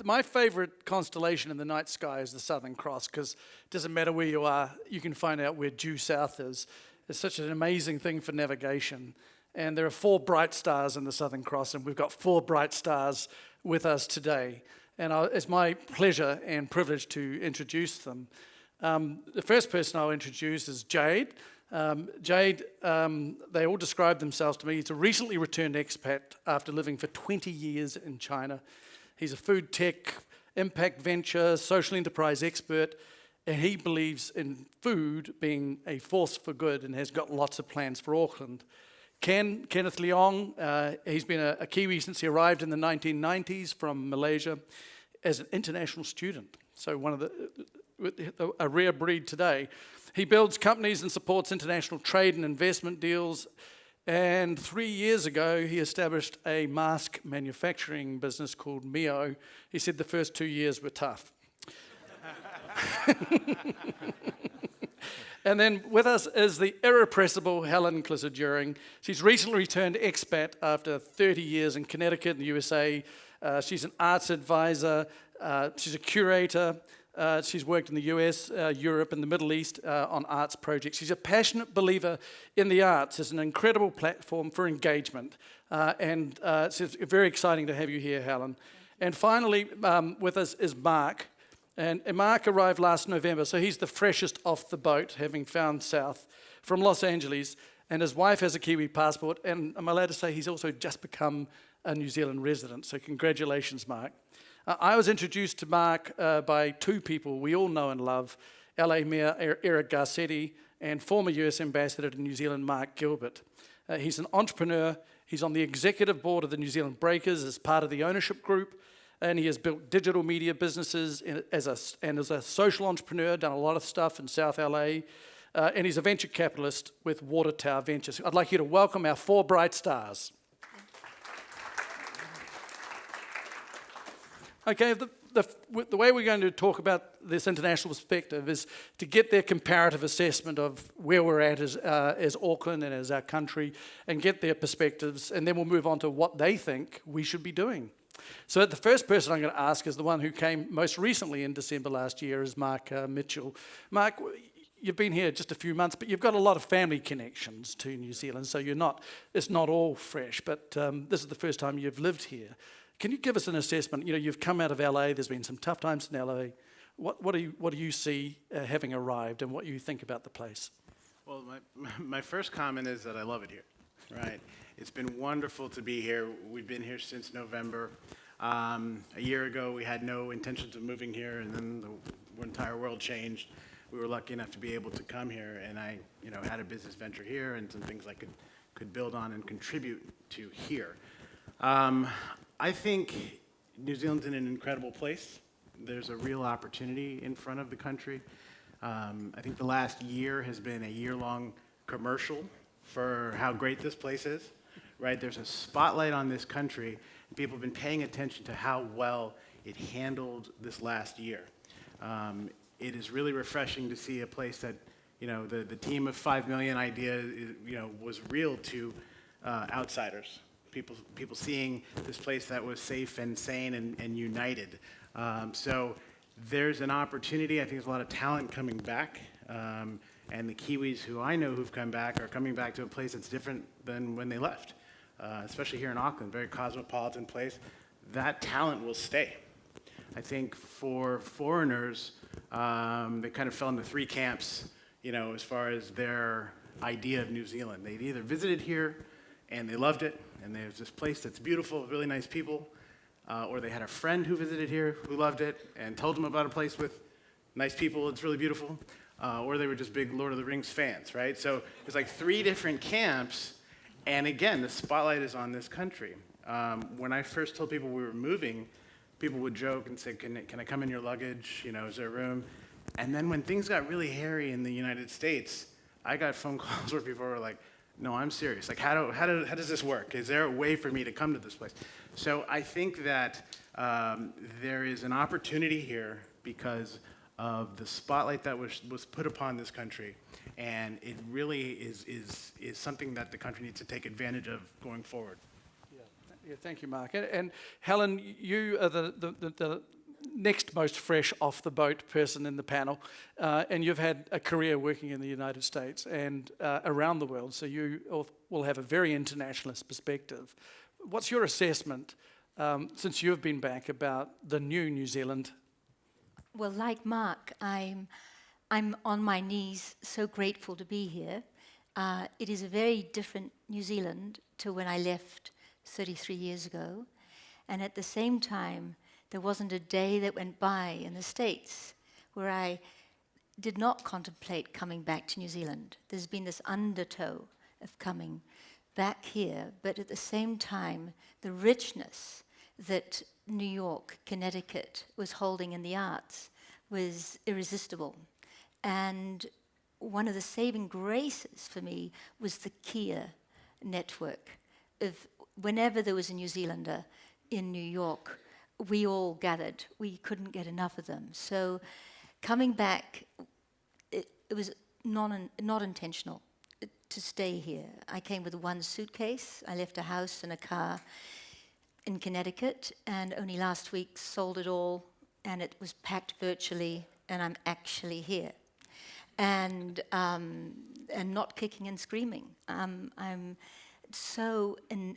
My favorite constellation in the night sky is the Southern Cross, because it doesn't matter where you are, you can find out where due south is. It's such an amazing thing for navigation. And there are 4 bright stars in the Southern Cross, and we've got 4 bright stars with us today. And it's my pleasure and privilege to introduce them. The first person I'll introduce is Jade. Jade, they all describe themselves to me. He's a recently returned expat after living for 20 years in China. He's a food tech, impact venture, social enterprise expert, and he believes in food being a force for good and has got lots of plans for Auckland. Kenneth Leong, he's been a Kiwi since he arrived in the 1990s from Malaysia as an international student. So a rare breed today. He builds companies and supports international trade and investment deals. And 3 years ago, he established a mask manufacturing business called Mio. He said the first 2 years were tough. And then with us is the irrepressible Helen Klisser. She's recently returned expat after 30 years in Connecticut in the USA. She's an arts advisor. She's a curator. She's worked in the US, Europe, and the Middle East on arts projects. She's a passionate believer in the arts as an incredible platform for engagement. And it's very exciting to have you here, Helen. And finally, with us is Marc. And Marc arrived last November, so he's the freshest off the boat, having found south from Los Angeles. And his wife has a Kiwi passport. And I'm allowed to say he's also just become a New Zealand resident. So congratulations, Marc. I was introduced to Marc by 2 people we all know and love, LA Mayor Eric Garcetti and former US Ambassador to New Zealand, Marc Gilbert. He's an entrepreneur. He's on the executive board of the New Zealand Breakers as part of the ownership group, and he has built digital media businesses as a social entrepreneur, done a lot of stuff in South LA, and he's a venture capitalist with Water Tower Ventures. I'd like you to welcome our 4 bright stars. Okay, the way we're going to talk about this international perspective is to get their comparative assessment of where we're at as Auckland and as our country, and get their perspectives, and then we'll move on to what they think we should be doing. So the first person I'm going to ask is the one who came most recently in December last year, is Marc Mitchell. Marc, you've been here just a few months, but you've got a lot of family connections to New Zealand, so it's not all fresh, but this is the first time you've lived here. Can you give us an assessment? You've come out of LA, there's been some tough times in LA. What do you see having arrived, and what do you think about the place? Well, my first comment is that I love it here, right? It's been wonderful to be here. We've been here since November. A year ago, we had no intentions of moving here, and then the entire world changed. We were lucky enough to be able to come here, and I had a business venture here and some things I could build on and contribute to here. I think New Zealand's in an incredible place. There's a real opportunity in front of the country. I think the last year has been a year-long commercial for how great this place is, right? There's a spotlight on this country, and people have been paying attention to how well it handled this last year. It is really refreshing to see a place that, the team of 5 million idea, was real to outsiders. People seeing this place that was safe and sane and united. So there's an opportunity. I think there's a lot of talent coming back. And the Kiwis who I know who've come back are coming back to a place that's different than when they left. Especially here in Auckland, very cosmopolitan place. That talent will stay. I think for foreigners, they kind of fell into 3 camps, as far as their idea of New Zealand. They'd either visited here and they loved it, and there's this place that's beautiful, really nice people, or they had a friend who visited here who loved it and told them about a place with nice people, it's really beautiful, or they were just big Lord of the Rings fans, right? So there's like 3 different camps, and again, the spotlight is on this country. When I first told people we were moving, people would joke and say, can I come in your luggage? Is there room? And then when things got really hairy in the United States, I got phone calls where people were like, no, I'm serious. Like, how does this work? Is there a way for me to come to this place? So I think that there is an opportunity here because of the spotlight that was put upon this country, and it really is something that the country needs to take advantage of going forward. Yeah, Yeah, thank you, Mark. And Helen, you are the next most fresh off the boat person in the panel, and you've had a career working in the United States and around the world, so you will have a very internationalist perspective. What's your assessment, since you've been back, about the New Zealand? Well, like Mark, I'm on my knees, so grateful to be here. It is a very different New Zealand to when I left 33 years ago, and at the same time, there wasn't a day that went by in the States where I did not contemplate coming back to New Zealand. There's been this undertow of coming back here, but at the same time, the richness that New York, Connecticut was holding in the arts was irresistible. And one of the saving graces for me was the Kia network of whenever there was a New Zealander in New York, we all gathered. We couldn't get enough of them. So coming back, it was not intentional to stay here. I came with one suitcase. I left a house and a car in Connecticut, and only last week sold it all, and it was packed virtually, and I'm actually here. And not kicking and screaming. I'm so in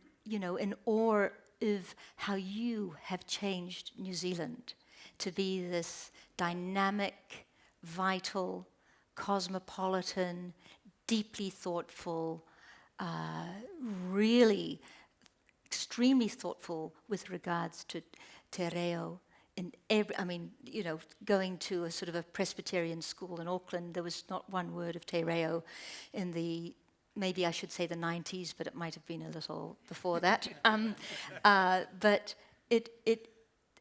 awe of how you have changed New Zealand to be this dynamic, vital, cosmopolitan, deeply thoughtful, really extremely thoughtful with regards to te reo. Going to a sort of a Presbyterian school in Auckland, there was not one word of te reo in the, maybe I should say the 90s, but it might have been a little before that. But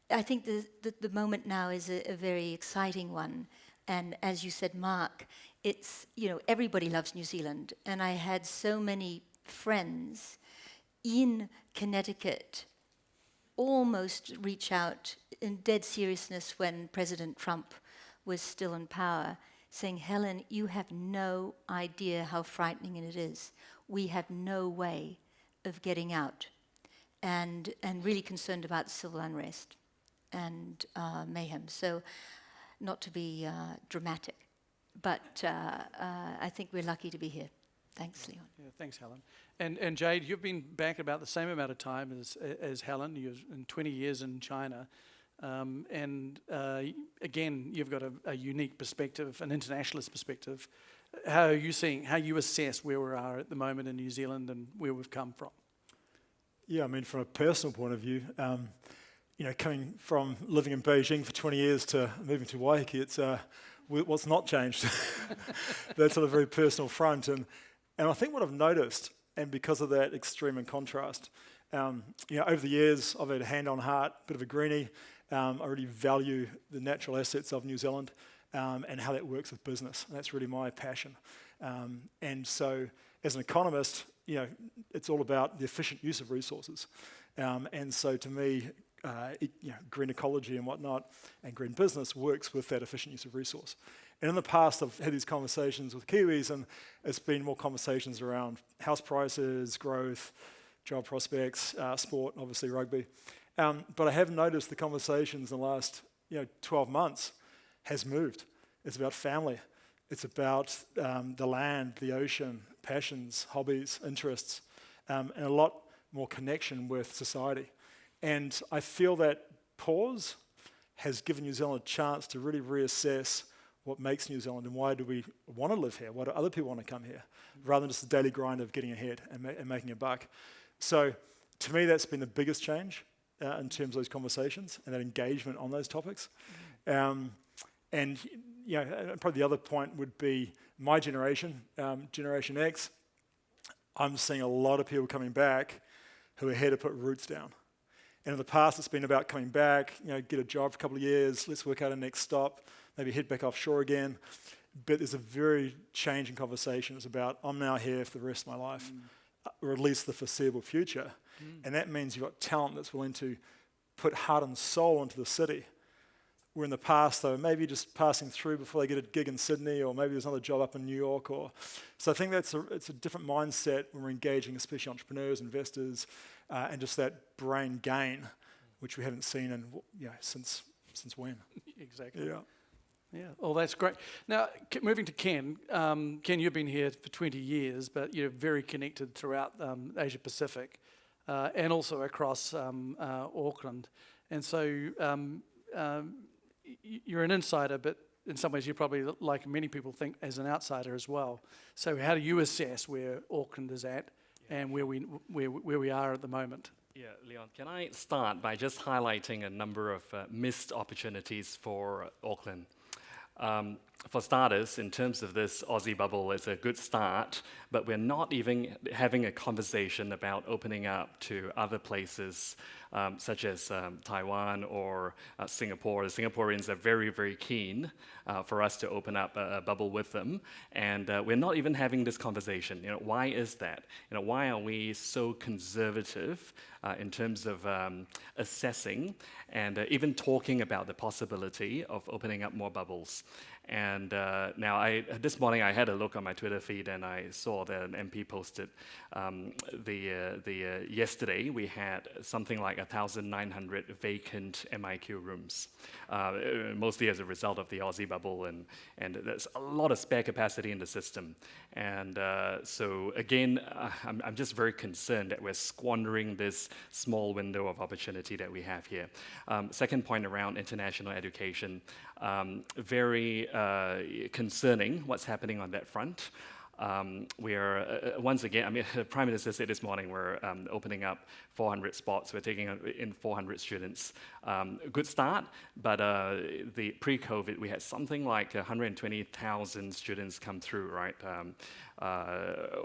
I think the moment now is a very exciting one. And as you said, Mark, it's, everybody loves New Zealand. And I had so many friends in Connecticut almost reach out in dead seriousness when President Trump was still in power, saying, Helen, you have no idea how frightening it is. We have no way of getting out. And really concerned about civil unrest and mayhem. So not to be dramatic, but I think we're lucky to be here. Thanks, Leon. Yeah, thanks, Helen. And Jade, you've been back about the same amount of time as Helen. You're in 20 years in China. Again, you've got a unique perspective, an internationalist perspective. How are you seeing, how you assess where we are at the moment in New Zealand and where we've come from? Yeah, from a personal point of view, coming from living in Beijing for 20 years to moving to Waiheke, it's what's not changed. That's on a very personal front. And I think what I've noticed, and because of that extreme and contrast, over the years, I've had a hand on heart, bit of a greenie. I really value the natural assets of New Zealand and how that works with business. And that's really my passion. And so, as an economist, it's all about the efficient use of resources. And so, to me, green ecology and whatnot, and green business works with that efficient use of resource. And in the past, I've had these conversations with Kiwis, and it's been more conversations around house prices, growth, job prospects, sport, obviously rugby. But I have noticed the conversations in the last 12 months has moved. It's about family. It's about the land, the ocean, passions, hobbies, interests, and a lot more connection with society. And I feel that pause has given New Zealand a chance to really reassess what makes New Zealand and why do we want to live here? Why do other people want to come here? Rather than just the daily grind of getting ahead and making a buck. So to me, that's been the biggest change in terms of those conversations and that engagement on those topics. And probably the other point would be my generation, Generation X. I'm seeing a lot of people coming back who are here to put roots down. And in the past, it's been about coming back, get a job for a couple of years, let's work out a next stop, maybe head back offshore again. But there's a very changing conversation. It's about, I'm now here for the rest of my life, or at least the foreseeable future. And that means you've got talent that's willing to put heart and soul into the city where in the past they were maybe just passing through before they get a gig in Sydney, or maybe there's another job up in New York. So I think it's a different mindset when we're engaging, especially entrepreneurs, investors, and just that brain gain, which we haven't seen in since when. Exactly. Yeah. Yeah, well, that's great. Now, moving to Ken. Ken, you've been here for 20 years, but you're very connected throughout Asia Pacific and also across Auckland. And so you're an insider, but in some ways you're probably, like many people think, as an outsider as well. So how do you assess where Auckland is at and where we are at the moment? Yeah, Leon, can I start by just highlighting a number of missed opportunities for Auckland? For starters, in terms of this Aussie bubble, it's a good start, but we're not even having a conversation about opening up to other places such as Taiwan or Singapore. The Singaporeans are very, very keen for us to open up a bubble with them, and we're not even having this conversation. Why is that? Why are we so conservative in terms of assessing and even talking about the possibility of opening up more bubbles? And now, this morning I had a look on my Twitter feed and I saw that an MP posted yesterday we had something like 1,900 vacant MIQ rooms, mostly as a result of the Aussie bubble, and there's a lot of spare capacity in the system. And so again, I'm just very concerned that we're squandering this small window of opportunity that we have here. Second point around international education, very concerning what's happening on that front. We are, once again, the Prime Minister said this morning we're opening up 400 spots. We're taking in 400 students. Good start, but the pre-COVID, we had something like 120,000 students come through, right,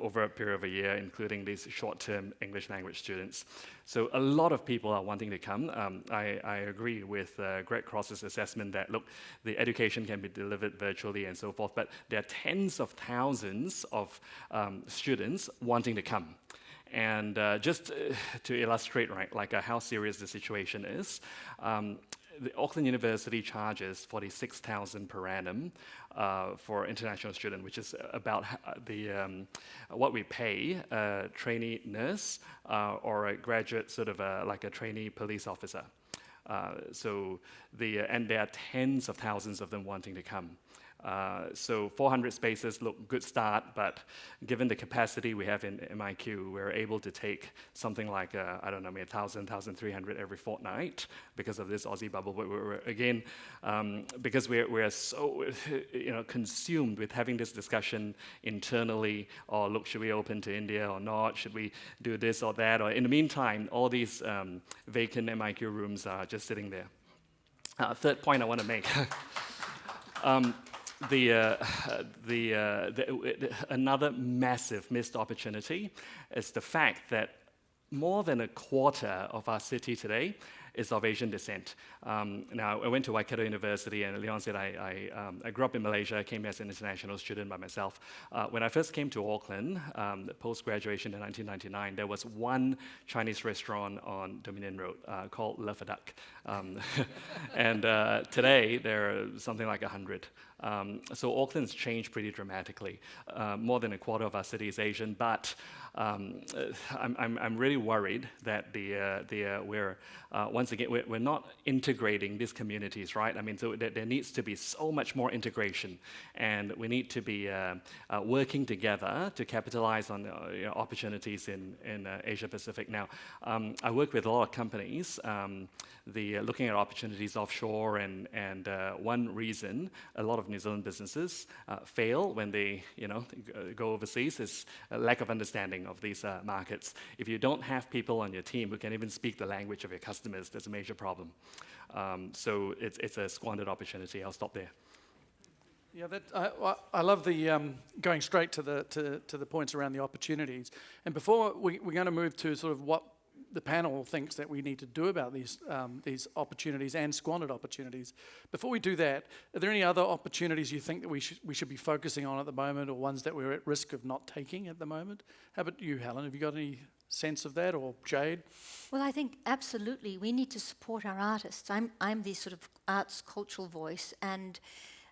over a period of a year, including these short-term English language students. So a lot of people are wanting to come. I agree with Greg Cross's assessment that, look, the education can be delivered virtually and so forth, but there are tens of thousands of students wanting to come. And just to illustrate, right, like how serious the situation is, the Auckland University charges $46,000 per annum for international student, which is about what we pay a trainee nurse or a graduate, sort of like a trainee police officer. And there are tens of thousands of them wanting to come. So 400 spaces look good start, but given the capacity we have in MIQ, we're able to take something like, 1,000, 1,300 every fortnight because of this Aussie bubble. But we're again, because we're so consumed with having this discussion internally, or look, should we open to India or not? Should we do this or that? Or in the meantime, all these vacant MIQ rooms are just sitting there. Third point I want to make. Another massive missed opportunity is the fact that more than a quarter of our city today is of Asian descent. Now, I went to Waikato University, and Leon said I grew up in Malaysia, came here as an international student by myself. When I first came to Auckland, post-graduation in 1999, there was one Chinese restaurant on Dominion Road called Love a Duck. And today, there are something like 100. So Auckland's changed pretty dramatically. More than a quarter of our city is Asian, but I'm really worried that we're once again we're not integrating these communities, right? So there needs to be so much more integration, and we need to be working together to capitalize on opportunities in Asia Pacific. Now, I work with a lot of companies. Looking at opportunities offshore, and one reason a lot of New Zealand businesses fail when they go overseas is a lack of understanding of these markets. If you don't have people on your team who can even speak the language of your customers, there's a major problem. So it's a squandered opportunity. I'll stop there. Yeah, I love the going straight to the points around the opportunities. And before we're going to move to sort of what the panel thinks that we need to do about these opportunities and squandered opportunities. Before we do that, are there any other opportunities you think that we should be focusing on at the moment, or ones that we're at risk of not taking at the moment? How about you, Helen? Have you got any sense of that, or Jade? Well, I think absolutely we need to support our artists. I'm the sort of arts cultural voice, and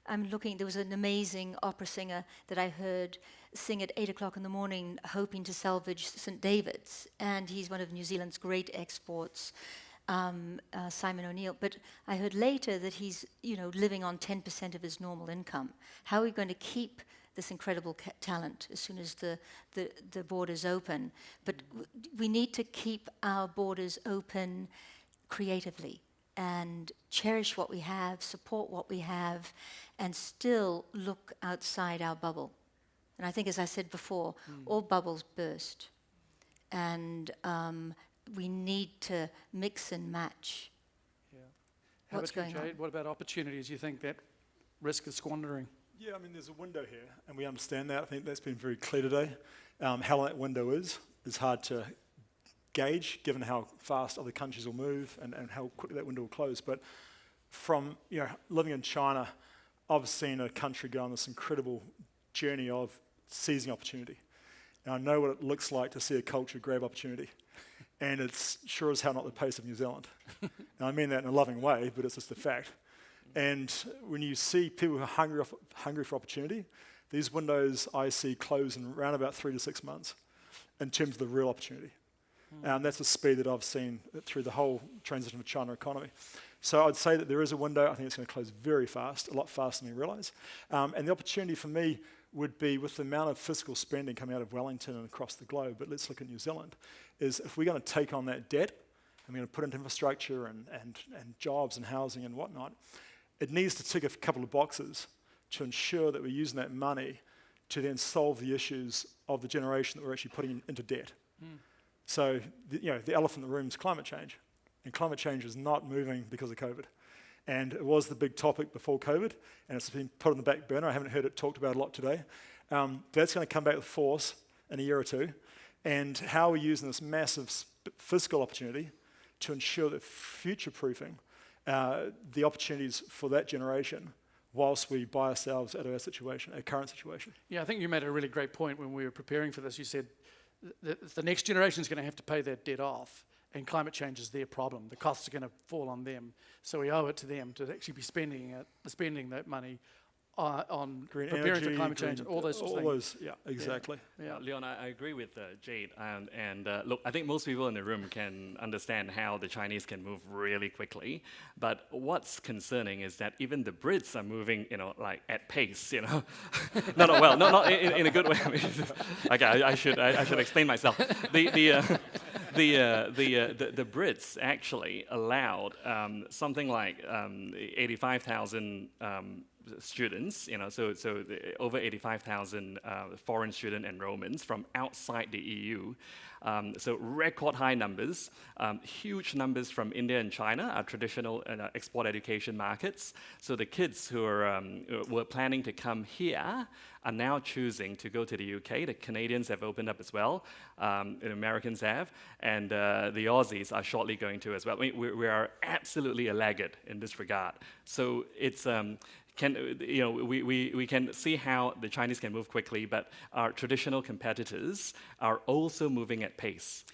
I'm looking. There was an amazing opera singer that I heard sing at 8 o'clock in the morning, hoping to salvage St. David's, and he's one of New Zealand's great exports, Simon O'Neill. But I heard later that he's, living on 10% of his normal income. How are we going to keep this incredible talent as soon as the borders open? But we need to keep our borders open creatively and cherish what we have, support what we have, and still look outside our bubble. And I think, as I said before, all bubbles burst. And we need to mix and match what's going on. Jade? What about opportunities you think that risk of squandering? Yeah, I mean, there's a window here, and we understand that. I think that's been very clear today. How long that window is hard to gauge, given how fast other countries will move and how quickly that window will close. But from living in China, I've seen a country go on this incredible journey of seizing opportunity. And I know what it looks like to see a culture grab opportunity. And it's sure as hell not the pace of New Zealand. And I mean that in a loving way, but it's just a fact. And when you see people who are hungry for opportunity, these windows I see close in around about 3 to 6 months in terms of the real opportunity. And that's the speed that I've seen through the whole transition of China economy. So I'd say that there is a window. I think it's going to close very fast, a lot faster than we realise. And the opportunity for me would be, with the amount of fiscal spending coming out of Wellington and across the globe, but let's look at New Zealand, is if we're going to take on that debt, and we're going to put into infrastructure and jobs and housing and whatnot, it needs to tick a couple of boxes to ensure that we're using that money to then solve the issues of the generation that we're actually putting into debt. So the elephant in the room is climate change. And climate change is not moving because of COVID. And it was the big topic before COVID, and it's been put on the back burner. I haven't heard it talked about a lot today. That's going to come back with force in a year or two. And how we're using this massive fiscal opportunity to ensure that future-proofing the opportunities for that generation whilst we buy ourselves out of our current situation. Yeah, I think you made a really great point when we were preparing for this. You said the next generation is going to have to pay that debt off, and climate change is their problem. The costs are going to fall on them, so we owe it to them to actually be spending that money on green preparing energy, for climate change, all those sorts of things. Yeah, exactly. Yeah. Leon, I agree with Jade. And look, I think most people in the room can understand how the Chinese can move really quickly. But what's concerning is that even the Brits are moving, like at pace. Not in a good way. I mean, okay, I should explain myself. The Brits actually allowed something like 85,000 students, so over 85,000 foreign student enrollments from outside the EU. So record high numbers, huge numbers from India and China, our traditional export education markets. So the kids who were planning to come here are now choosing to go to the UK. The Canadians have opened up as well, the Americans have, and the Aussies are shortly going to as well. I mean, we are absolutely a laggard in this regard. So it's we can see how the Chinese can move quickly, but our traditional competitors are also moving at pace.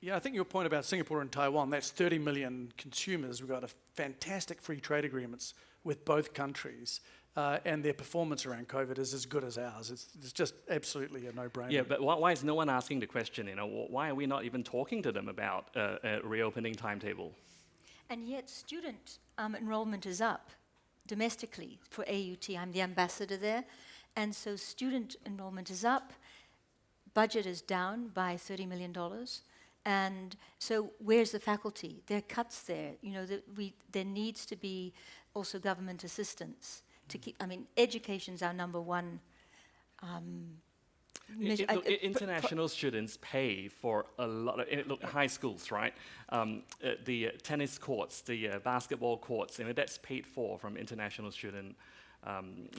Yeah, I think your point about Singapore and Taiwan, that's 30 million consumers. We've got a fantastic free trade agreements with both countries, and their performance around COVID is as good as ours. It's just absolutely a no-brainer. Yeah, but why is no one asking the question, why are we not even talking to them about a reopening timetable? And yet student enrollment is up domestically for AUT. I'm the ambassador there. And so student enrollment is up, budget is down by $30 million. And so where's the faculty? There are cuts there. There needs to be also government assistance to keep, education's our number one international students pay for a lot of, high schools, right? The tennis courts, the basketball courts, that's paid for from international student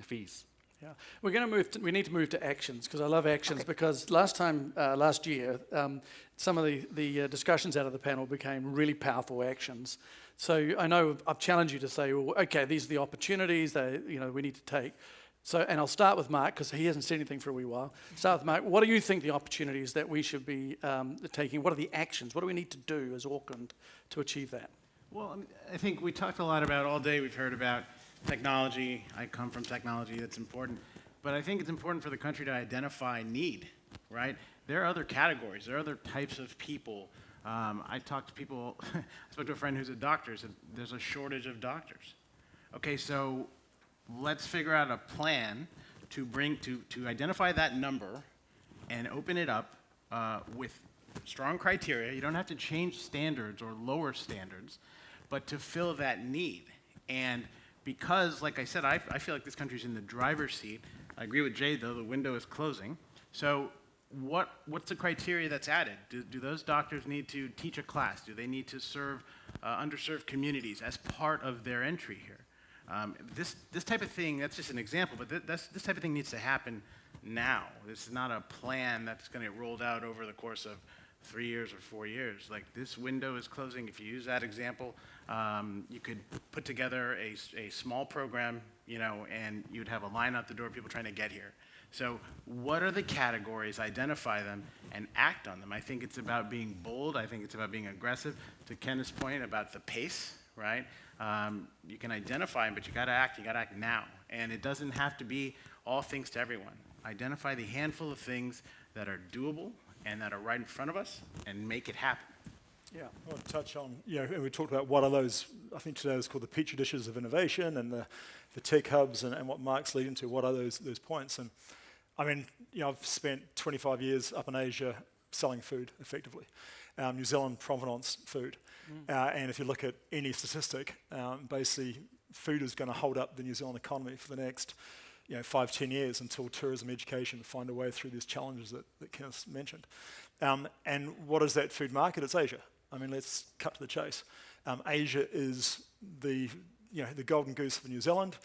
fees. Yeah, we need to move to actions, because I love actions. Okay. Because last year, some of the discussions out of the panel became really powerful actions. So I know I've challenged you to say, well, okay, these are the opportunities that we need to take. So, and I'll start with Marc, because he hasn't said anything for a wee while. Start with Marc. What do you think the opportunities that we should be taking? What are the actions? What do we need to do as Auckland to achieve that? Well, I think we talked a lot about all day. We've heard about technology. I come from technology. That's important. But I think it's important for the country to identify need, right? There are other categories. There are other types of people. I talked to people. I spoke to a friend who's a doctor. Said there's a shortage of doctors. Okay, so let's figure out a plan to identify that number and open it up with strong criteria. You don't have to change standards or lower standards, but to fill that need. And because, like I said, I feel like this country's in the driver's seat. I agree with Jade, though, the window is closing. So what's the criteria that's added? Do those doctors need to teach a class? Do they need to serve underserved communities as part of their entry here? This type of thing, that's just an example, but this type of thing needs to happen now. This is not a plan that's going to get rolled out over the course of 3 years or 4 years. Like, this window is closing. If you use that example, you could put together a small program, and you'd have a line out the door, people trying to get here. So what are the categories? Identify them and act on them. I think it's about being bold. I think it's about being aggressive. To Kenneth's point about the pace, right? You can identify them, but you got to act. You got to act now. And it doesn't have to be all things to everyone. Identify the handful of things that are doable and that are right in front of us and make it happen. Yeah, I want to touch on, and we talked about what are those, I think today is called the Petri dishes of innovation and the tech hubs and what Marc's leading to, what are those points? And I mean, I've spent 25 years up in Asia selling food effectively, New Zealand provenance food. And if you look at any statistic, basically food is going to hold up the New Zealand economy for the next 5-10 years until tourism education find a way through these challenges that Kenneth mentioned. And what is that food market? It's Asia. I mean, let's cut to the chase. Asia is the golden goose for New Zealand.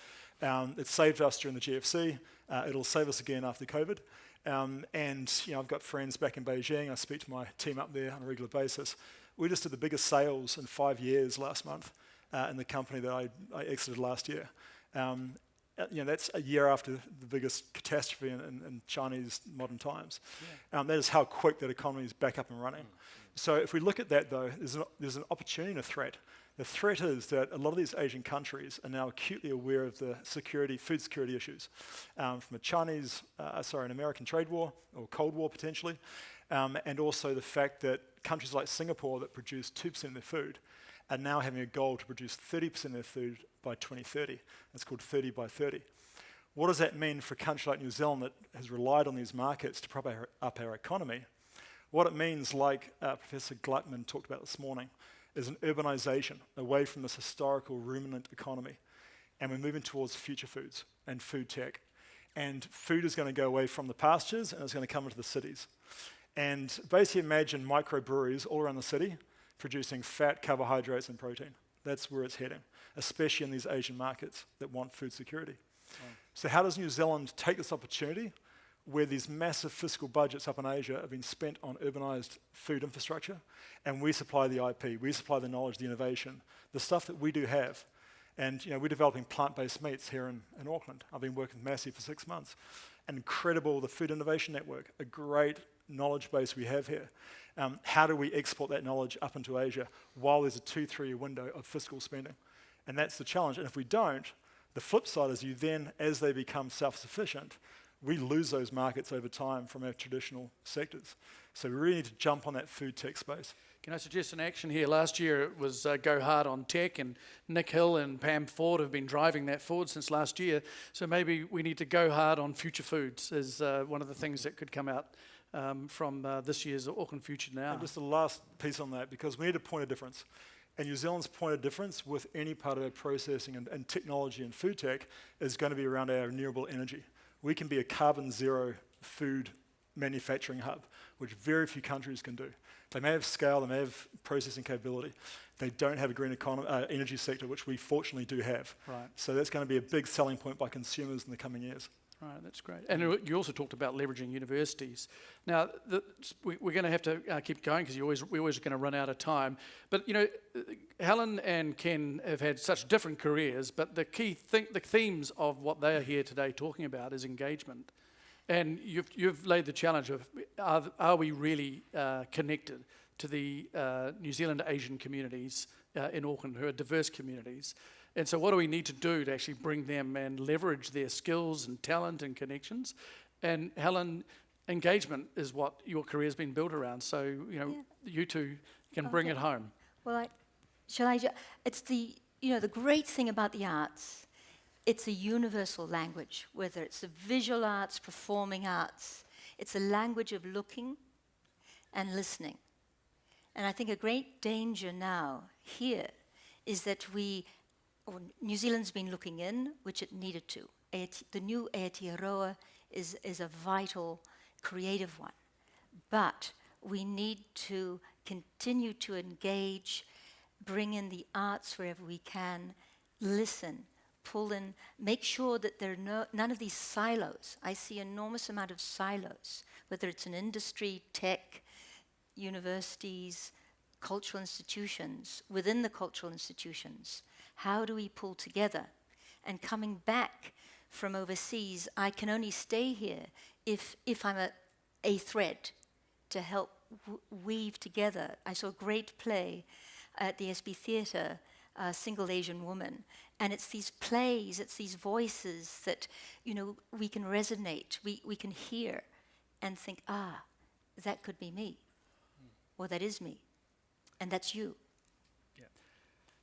It saved us during the GFC. It'll save us again after COVID. And I've got friends back in Beijing. I speak to my team up there on a regular basis. We just did the biggest sales in 5 years last month in the company that I exited last year. That's a year after the biggest catastrophe in Chinese modern times. Yeah. That is how quick that economy is back up and running. So if we look at that, though, there's an opportunity and a threat. The threat is that a lot of these Asian countries are now acutely aware of the food security issues from an American trade war or Cold War potentially, and also the fact that countries like Singapore that produce 2% of their food are now having a goal to produce 30% of their food by 2030. It's called 30 by 30. What does that mean for a country like New Zealand that has relied on these markets to prop up our economy? What it means, like Professor Gluckman talked about this morning, is an urbanization away from this historical ruminant economy. And we're moving towards future foods and food tech. And food is going to go away from the pastures and it's going to come into the cities. And basically imagine microbreweries all around the city producing fat, carbohydrates, and protein. That's where it's heading, especially in these Asian markets that want food security. Wow. So how does New Zealand take this opportunity where these massive fiscal budgets up in Asia have been spent on urbanized food infrastructure, and we supply the IP, we supply the knowledge, the innovation, the stuff that we do have. And we're developing plant-based meats here in Auckland. I've been working with Massey for 6 months. Incredible, the Food Innovation Network, a great knowledge base we have here. How do we export that knowledge up into Asia while there's a 2-3 year window of fiscal spending? And that's the challenge. And if we don't, the flip side is you then, as they become self-sufficient, we lose those markets over time from our traditional sectors. So we really need to jump on that food tech space. Can I suggest an action here? Last year it was Go Hard on Tech, and Nick Hill and Pam Ford have been driving that forward since last year. So maybe we need to go hard on future foods as one of the things that could come out from this year's Auckland Future Now. And just the last piece on that, because we need a point of difference. And New Zealand's point of difference with any part of our processing and technology and food tech is going to be around our renewable energy. We can be a carbon zero food manufacturing hub, which very few countries can do. They may have scale, they may have processing capability. They don't have a green energy sector, which we fortunately do have. Right. So that's going to be a big selling point by consumers in the coming years. Right, that's great. And you also talked about leveraging universities. Now, we're going to have to keep going because we're always going to run out of time. But, Helen and Ken have had such different careers, but the the themes of what they are here today talking about is engagement. And you've laid the challenge of, are we really connected to the New Zealand Asian communities in Auckland, who are diverse communities? And so what do we need to do to actually bring them and leverage their skills and talent and connections? And Helen, engagement is what your career's been built around. So, you two can bring it home. Well, it's the great thing about the arts, it's a universal language, whether it's the visual arts, performing arts. It's a language of looking and listening. And I think a great danger now here is that New Zealand's been looking in, which it needed to. The new Aotearoa is a vital, creative one. But we need to continue to engage, bring in the arts wherever we can, listen, pull in, make sure that there are none of these silos. I see enormous amount of silos, whether it's in industry, tech, universities, cultural institutions, within the cultural institutions. How do we pull together? And coming back from overseas, I can only stay here if I'm a thread to help weave together. I saw a great play at the SB Theatre, Single Asian Woman, and it's these plays, it's these voices that we can resonate, we can hear, and think, that could be me, or that is me, and that's you.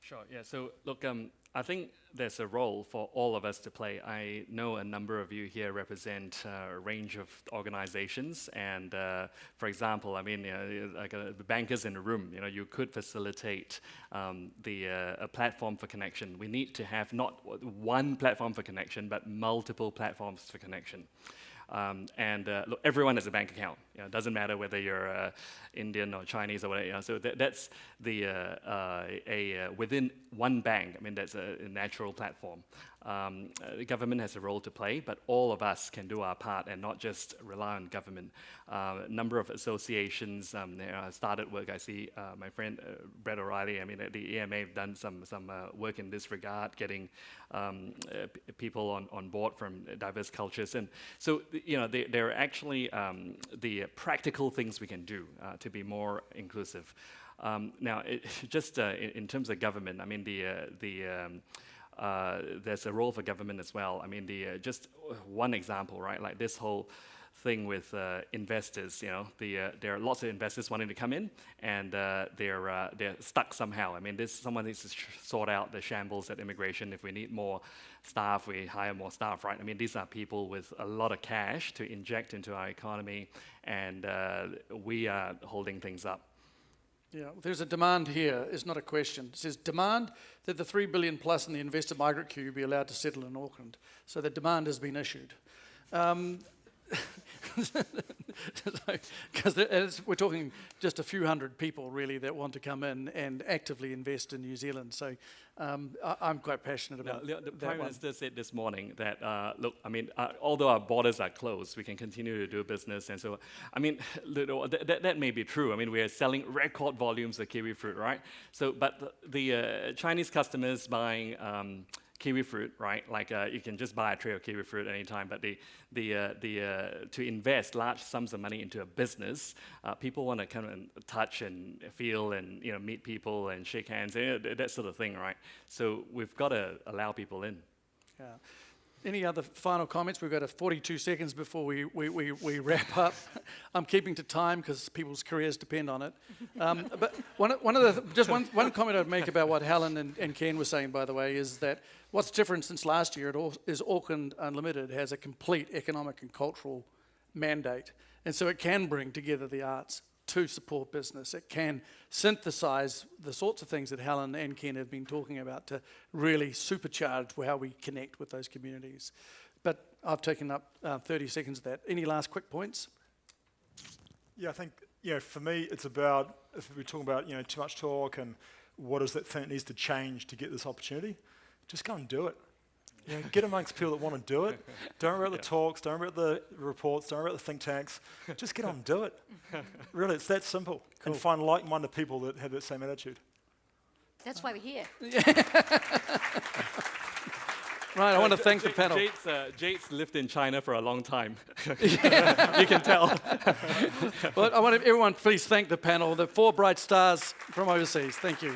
Sure, yeah. So look, I think there's a role for all of us to play. I know a number of you here represent a range of organizations, and for example, the bankers in the room, you could facilitate a platform for connection. We need to have not one platform for connection, but multiple platforms for connection. Look, everyone has a bank account. It doesn't matter whether you're Indian or Chinese or whatever. So that's within one bank. That's a natural platform. The government has a role to play, but all of us can do our part and not just rely on government. A number of associations started work. I see my friend Brett O'Reilly. The EMA have done some work in this regard, getting people on board from diverse cultures, and so there are actually the practical things we can do to be more inclusive. Now, in terms of government, there's a role for government as well. Just one example, right? Like this whole thing with investors. There are lots of investors wanting to come in, and they're stuck somehow. Someone needs to sort out the shambles at immigration. If we need more staff, we hire more staff, right? These are people with a lot of cash to inject into our economy, and we are holding things up. Yeah, there's a demand here, it's not a question. It says demand that the 3 billion plus in the investor migrant queue be allowed to settle in Auckland. So the demand has been issued. Because we're talking just a few hundred people really that want to come in and actively invest in New Zealand. So I'm quite passionate about that. The Prime Minister said this morning that, although our borders are closed, we can continue to do business. And so, that may be true. We are selling record volumes of kiwi fruit, right? So, but the Chinese customers buying kiwi fruit, right? Like you can just buy a tray of kiwi fruit at any time, but to invest large sums of money into a business, people want to come and touch and feel and meet people and shake hands, that sort of thing, right? So we've got to allow people in. Yeah. Any other final comments? We've got 42 seconds before we wrap up. I'm keeping to time because people's careers depend on it. But one comment I'd make about what Helen and Ken were saying, by the way, is that what's different since last year is Auckland Unlimited has a complete economic and cultural mandate. And so it can bring together the arts to support business. It can synthesize the sorts of things that Helen and Ken have been talking about to really supercharge how we connect with those communities. But I've taken up 30 seconds of that. Any last quick points? Yeah, I think for me it's about, if we're talking about too much talk and what is that thing that needs to change to get this opportunity, just go and do it. You know, get amongst people that want to do it. Don't worry about the talks, don't worry about the reports, don't worry about the think tanks. Just get on and do it. Really, it's that simple. And find like-minded people that have that same attitude. That's why we're here. Right, I want to thank the panel. Jade's lived in China for a long time. You can tell. Well, I want everyone please thank the panel, the 4 bright stars from overseas. Thank you.